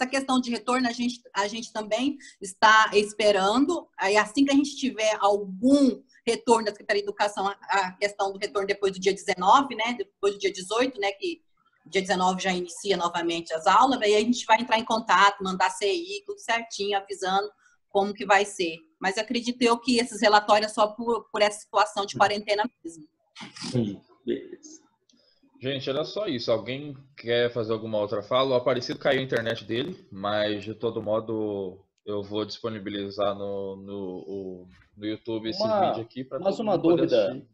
questão de retorno a gente também está esperando. Aí, assim que a gente tiver algum retorno da Secretaria de Educação, a questão do retorno depois do dia 19, né? Depois do dia 18, né? Que dia 19 já inicia novamente as aulas, aí a gente vai entrar em contato, mandar CI, tudo certinho, avisando como que vai ser. Mas acredito eu que esses relatórios é só por essa situação de quarentena mesmo. Sim, beleza. Gente, era só isso. Alguém quer fazer alguma outra fala? O Aparecido caiu a internet dele, mas de todo modo eu vou disponibilizar no YouTube esse vídeo aqui para todo mundo poder assistir.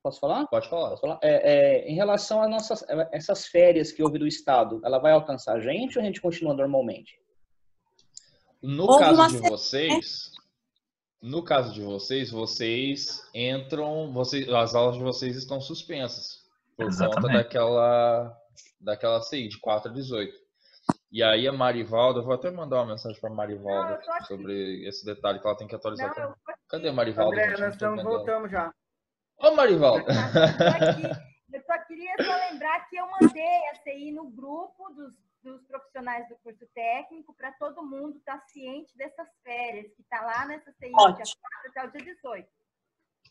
Posso falar? Pode falar. Posso falar? Em relação a essas férias que houve do Estado, ela vai alcançar a gente ou a gente continua normalmente? No caso de vocês, vocês entram, as aulas de vocês estão suspensas por conta daquela CI de 4 a 18. E aí a Marivalda, eu vou até mandar uma mensagem para a Marivalda sobre esse detalhe que ela tem que atualizar. Cadê a Marivalda? André, nós voltamos já. Ô, Marivalda! Eu só queria lembrar que eu mandei a CI no grupo dos profissionais do curso técnico para todo mundo estar ciente dessas férias, que está lá nessa CI, dia 4 até o dia 18.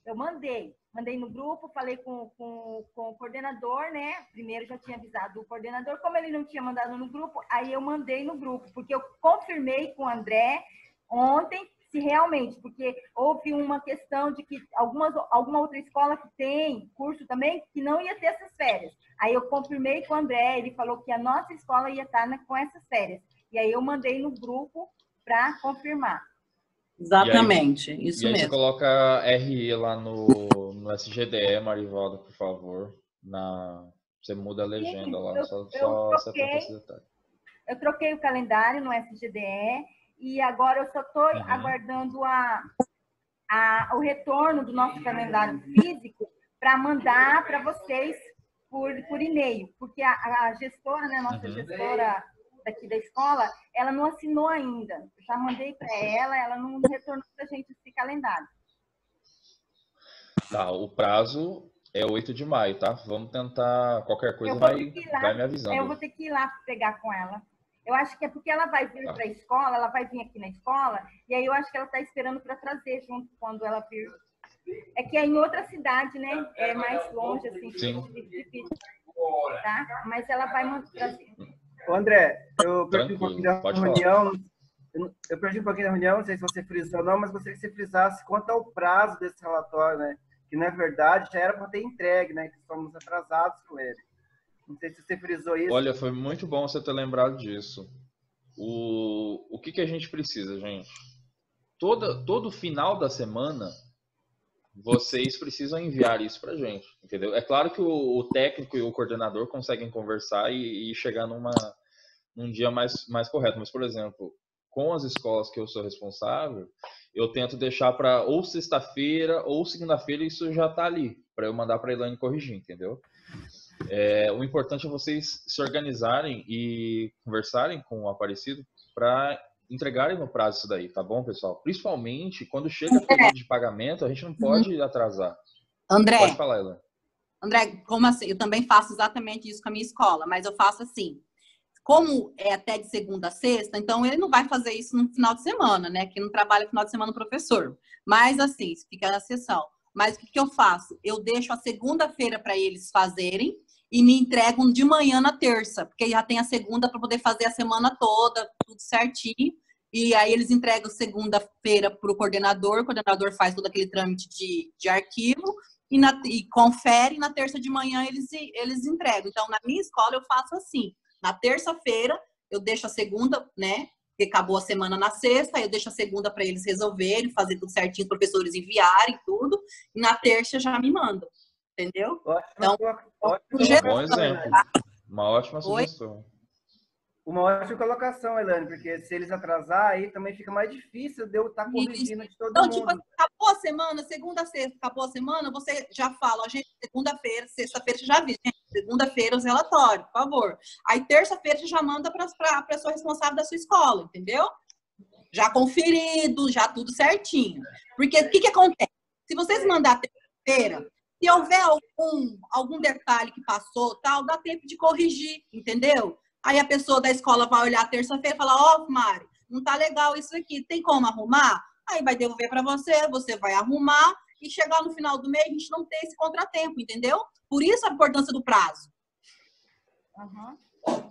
Eu mandei no grupo, falei com o coordenador, né? Primeiro já tinha avisado o coordenador, como ele não tinha mandado no grupo, aí eu mandei no grupo, porque eu confirmei com o André ontem se realmente, porque houve uma questão de que alguma outra escola que tem curso também, que não ia ter essas férias. Aí eu confirmei com o André, ele falou que a nossa escola ia estar com essas férias. E aí eu mandei no grupo para confirmar. Exatamente, isso mesmo. E aí você coloca RE lá no SGDE, Marivalda, por favor. Você muda a legenda lá, só esse detalhe. Eu troquei o calendário no SGDE e agora eu só estou aguardando o retorno do nosso calendário físico para mandar para vocês por e-mail, porque a gestora, né, nossa gestora daqui da escola, ela não assinou ainda. Eu já mandei para ela não retornou para a gente esse calendário. Tá, o prazo é 8 de maio, tá? Vamos tentar, qualquer coisa vai me avisando. Eu vou ter que ir lá pegar com ela. Eu acho que é porque ela vai vir para a escola, ela vai vir aqui na escola, e aí eu acho que ela está esperando para trazer junto quando ela vir. É que é em outra cidade, né? É mais longe, assim, difícil, tá? Mas ela vai trazer. Ô, André, eu perdi um pouquinho da reunião. Eu perdi um pouquinho da reunião, não sei se você frisou ou não, mas gostaria que você frisasse quanto ao prazo desse relatório, né? Que, na verdade, já era para ter entregue, né? Que estamos atrasados com ele. Não sei se você frisou isso. Olha, foi muito bom você ter lembrado disso. O que a gente precisa, gente? Todo final da semana, vocês precisam enviar isso para a gente, entendeu? É claro que o técnico e o coordenador conseguem conversar e chegar num dia mais correto. Mas, por exemplo, com as escolas que eu sou responsável, eu tento deixar para ou sexta-feira ou segunda-feira, isso já está ali, para eu mandar para a Elaine corrigir, entendeu? O importante é vocês se organizarem e conversarem com o Aparecido para entregarem no prazo isso daí, tá bom, pessoal? Principalmente quando chega período de pagamento, a gente não pode atrasar. André, pode falar, Elaine. André, como assim? Eu também faço exatamente isso com a minha escola, mas eu faço assim. Como é até de segunda a sexta, então ele não vai fazer isso no final de semana, né? Que não trabalha no final de semana o professor. Mas assim, fica na sessão. Mas o que eu faço? Eu deixo a segunda-feira para eles fazerem e me entregam de manhã na terça, porque já tem a segunda para poder fazer a semana toda, tudo certinho. E aí eles entregam segunda-feira para o coordenador faz todo aquele trâmite de arquivo e confere, na terça de manhã eles entregam. Então, na minha escola eu faço assim, na terça-feira eu deixo a segunda, né, porque acabou a semana na sexta, eu deixo a segunda para eles resolverem, fazer tudo certinho, os professores enviarem tudo, e na terça já me mandam. Entendeu? Então, um bom exemplo. Uma ótima sugestão. Uma ótima colocação, Elaine, porque se eles atrasar, aí também fica mais difícil de eu estar corrigindo de todo mundo. Então, tipo, acabou a semana, segunda a sexta, acabou a semana, você já fala, ó, gente, segunda-feira, sexta-feira, você já avisa, gente, segunda-feira os relatórios, por favor. Aí, terça-feira, você já manda para a pessoa responsável da sua escola, entendeu? Já conferido, já tudo certinho. Porque o que acontece? Se vocês mandarem terça-feira, se houver algum detalhe que passou, tal, dá tempo de corrigir, entendeu? Aí a pessoa da escola vai olhar terça-feira e falar, ó, Mari, não tá legal isso aqui, tem como arrumar? Aí vai devolver para você vai arrumar e chegar no final do mês a gente não ter esse contratempo, entendeu? Por isso a importância do prazo. Uhum.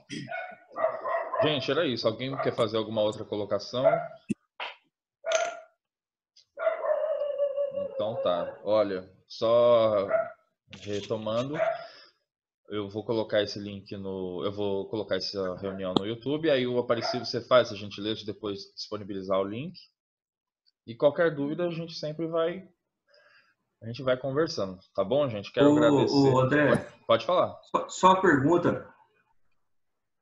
Gente, era isso. Alguém quer fazer alguma outra colocação? Então tá. Olha, só retomando, eu vou colocar esse link eu vou colocar essa reunião no YouTube, aí o Aparecido você faz a gentileza de depois disponibilizar o link. E qualquer dúvida a gente sempre vai conversando, tá bom, gente? Quero agradecer. André, pode falar. Só uma pergunta.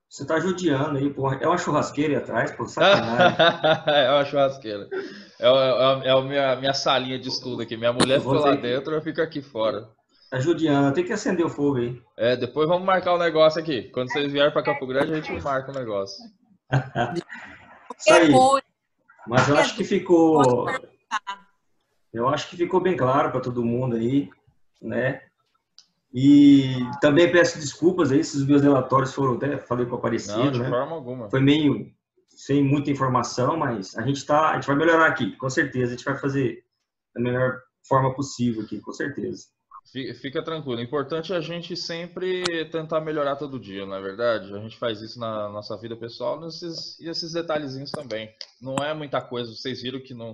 Você tá judiando aí, porra. É uma churrasqueira aí atrás, pô, sacanagem. É uma churrasqueira. É a minha salinha de estudo aqui. Minha mulher ficou lá dentro, eu fico aqui fora. Tá judiando, tem que acender o fogo aí. Depois vamos marcar o negócio aqui. Quando vocês vierem para Campo Grande, a gente marca o negócio. Isso aí. Mas eu acho que ficou... Eu acho que ficou bem claro para todo mundo aí, né? E também peço desculpas aí se os meus relatórios foram, até falei com o Aparecido, não, de né? forma alguma. Foi meio sem muita informação, mas a gente vai melhorar aqui, com certeza. A gente vai fazer da melhor forma possível aqui, com certeza. Fica tranquilo. O importante é a gente sempre tentar melhorar todo dia, não é verdade? A gente faz isso na nossa vida pessoal e esses detalhezinhos também. Não é muita coisa, vocês viram que não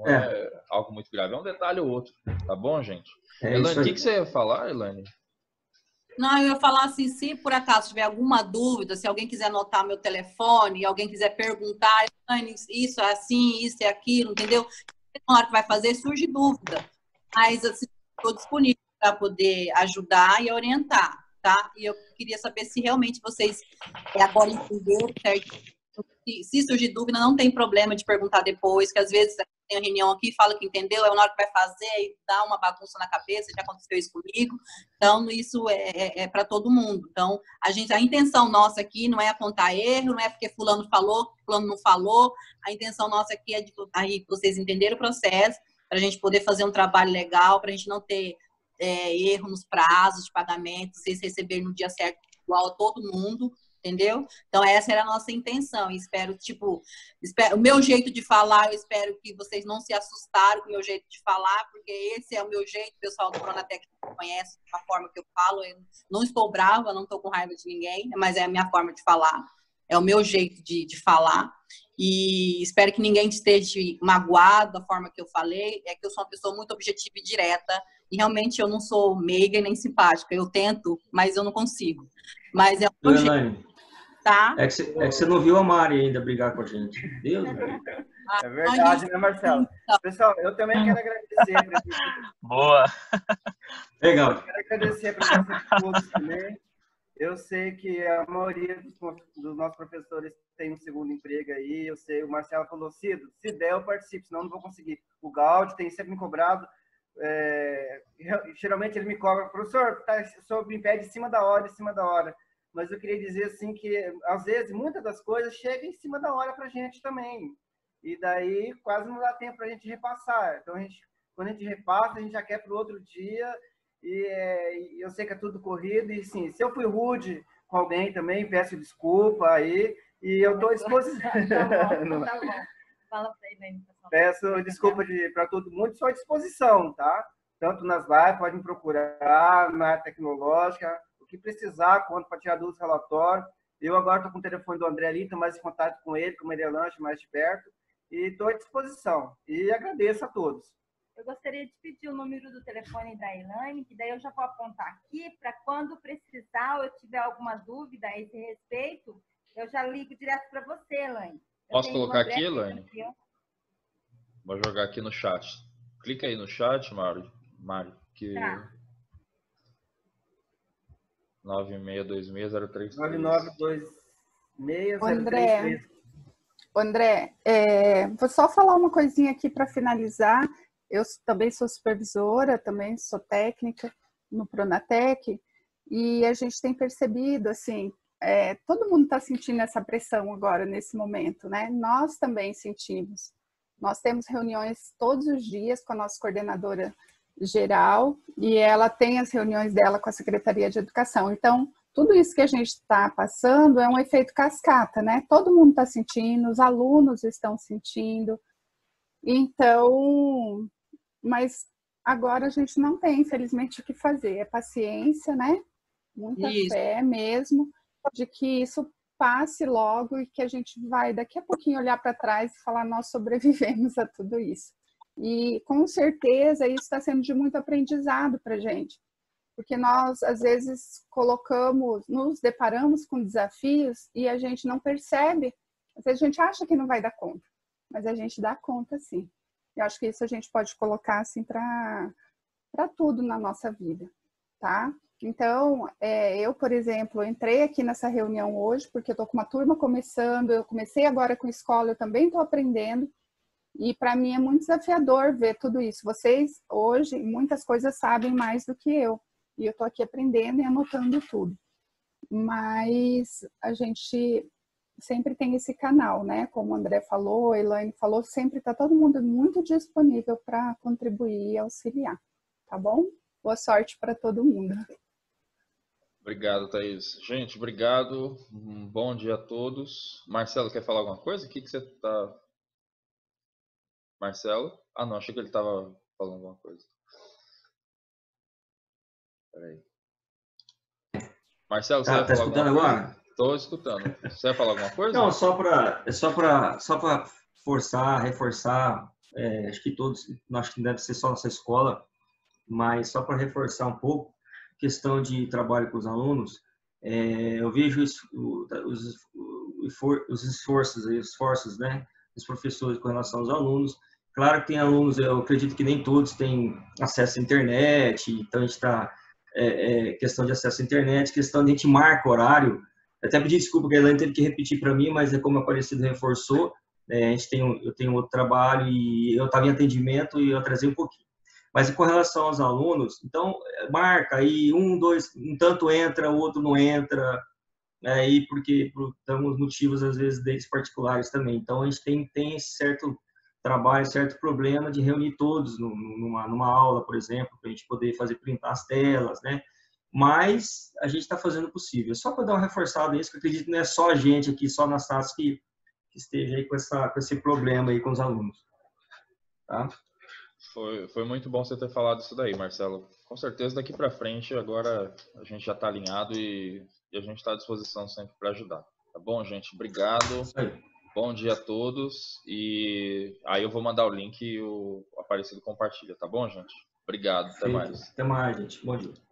é algo muito grave, é um detalhe ou outro, tá bom, gente? Elaine, o que você ia falar, Elaine? Não, eu ia falar assim, se por acaso tiver alguma dúvida, se alguém quiser anotar meu telefone, alguém quiser perguntar, Elaine, isso é assim, isso é aquilo, entendeu? Na hora que vai fazer, surge dúvida. Mas assim, estou disponível para poder ajudar e orientar, tá? E eu queria saber se realmente vocês agora entenderam certo. Se surgir dúvida, não tem problema de perguntar depois, que às vezes tem uma reunião aqui, fala que entendeu, na hora que vai fazer e dá uma bagunça na cabeça, já aconteceu isso comigo. Então, isso é para todo mundo. Então, a intenção nossa aqui não é apontar erro, não é porque fulano falou, fulano não falou. A intenção nossa aqui é de aí vocês entenderem o processo, para a gente poder fazer um trabalho legal, para a gente não ter erro nos prazos de pagamento, vocês receberem no dia certo igual a todo mundo. entendeu? Então, essa era a nossa intenção. E espero, o meu jeito de falar, eu espero que vocês não se assustaram com o meu jeito de falar, porque esse é o meu jeito, o pessoal do Pronatec conhece a forma que eu falo. Eu não estou brava, não estou com raiva de ninguém, mas é a minha forma de falar. É o meu jeito de falar. E espero que ninguém esteja magoado da forma que eu falei. É que eu sou uma pessoa muito objetiva e direta. E realmente eu não sou meiga e nem simpática. Eu tento, mas eu não consigo. Mas é o meu jeito. Tá? É que você não viu a Mari ainda brigar com a gente. Deus. É verdade, né, Marcelo? Pessoal, eu também quero agradecer. Boa! Legal. Eu quero agradecer a presença de todos também. Eu sei que a maioria dos nossos professores tem um segundo emprego aí. Eu sei, o Marcelo falou, Cido, se der eu participo, senão não vou conseguir. O Gaudi tem sempre me cobrado. Geralmente ele me cobra, professor, o senhor me pede em cima da hora. Mas eu queria dizer assim que, às vezes, muitas das coisas chegam em cima da hora para a gente também. E daí quase não dá tempo para a gente repassar. Então, quando a gente repassa, a gente já quer para o outro dia. E eu sei que é tudo corrido. E, sim, se eu fui rude com alguém também, peço desculpa aí. E eu estou à disposição. Tá bom. Fala para ele. Peço desculpa para todo mundo. Estou à disposição, tá? Tanto nas lives, pode me procurar, na área tecnológica. O que precisar, quanto para tirar dúvidas, relatório. Eu agora estou com o telefone do André ali, estou mais em contato com ele, com o Maria Lanche, mais de perto. E estou à disposição. E agradeço a todos. Eu gostaria de pedir o número do telefone da Elaine, que daí eu já vou apontar aqui, para quando precisar ou eu tiver alguma dúvida a esse respeito, eu já ligo direto para você, Elaine. Posso colocar aqui, Elaine? Vou jogar aqui no chat. Clica aí no chat, Mário. Que... Tá. 962603. 992603. André, vou só falar uma coisinha aqui para finalizar. Eu também sou supervisora, também sou técnica no Pronatec, e a gente tem percebido, assim, todo mundo está sentindo essa pressão agora, nesse momento, né? Nós também sentimos. Nós temos reuniões todos os dias com a nossa coordenadora geral, e ela tem as reuniões dela com a Secretaria de Educação. Então, tudo isso que a gente está passando é um efeito cascata, né? Todo mundo está sentindo, os alunos estão sentindo. Então, mas agora a gente não tem, infelizmente, o que fazer. É paciência, né? Muita fé mesmo, de que isso passe logo e que a gente vai daqui a pouquinho olhar para trás e falar, nós sobrevivemos a tudo isso. E com certeza isso está sendo de muito aprendizado para a gente. Porque nós, às vezes, nos deparamos com desafios e a gente não percebe. Às vezes a gente acha que não vai dar conta, mas a gente dá conta, sim. Eu acho que isso a gente pode colocar, assim, para tudo na nossa vida, tá? Então, eu, por exemplo, entrei aqui nessa reunião hoje porque eu estou com uma turma começando, eu comecei agora com escola, eu também estou aprendendo. E para mim é muito desafiador ver tudo isso. Vocês, hoje, muitas coisas sabem mais do que eu. E eu estou aqui aprendendo e anotando tudo. Mas a gente sempre tem esse canal, né? Como o André falou, a Elaine falou, sempre está todo mundo muito disponível para contribuir e auxiliar. Tá bom? Boa sorte para todo mundo. Obrigado, Thaís. Gente, obrigado. Um bom dia a todos. Marcelo, quer falar alguma coisa? O que você está... Marcelo? Ah, não, achei que ele estava falando alguma coisa. Peraí. Marcelo, você vai falar escutando agora? Estou escutando. Você vai falar alguma coisa? Não, só para forçar, reforçar, acho que todos, acho que não deve ser só nossa escola, mas só para reforçar um pouco, questão de trabalho com os alunos, eu vejo os esforços, né, dos professores com relação aos alunos. Claro que tem alunos, eu acredito que nem todos têm acesso à internet, então a gente está, questão de acesso à internet, questão de a gente marca horário. Até pedi desculpa que a Elaine teve que repetir para mim, mas é como a Aparecido reforçou, eu tenho outro trabalho e eu estava em atendimento e eu atrasei um pouquinho. Mas com relação aos alunos, então marca aí, um tanto entra, o outro não entra, e porque por alguns motivos, às vezes, deles particulares também. Então, a gente tem certo trabalho, certo problema de reunir todos numa aula, por exemplo, para a gente poder fazer printar as telas, né? mas a gente está fazendo o possível. Só para dar uma reforçada nisso, que eu acredito que não é só a gente aqui, só na SAS que esteja aí com esse problema aí com os alunos. Tá? Foi muito bom você ter falado isso daí, Marcelo. Com certeza daqui para frente agora a gente já está alinhado e a gente está à disposição sempre para ajudar. Tá bom, gente? Obrigado. Bom dia a todos. E aí eu vou mandar o link e o Aparecido compartilha, tá bom, gente? Obrigado. Até mais. Até mais, gente. Bom dia.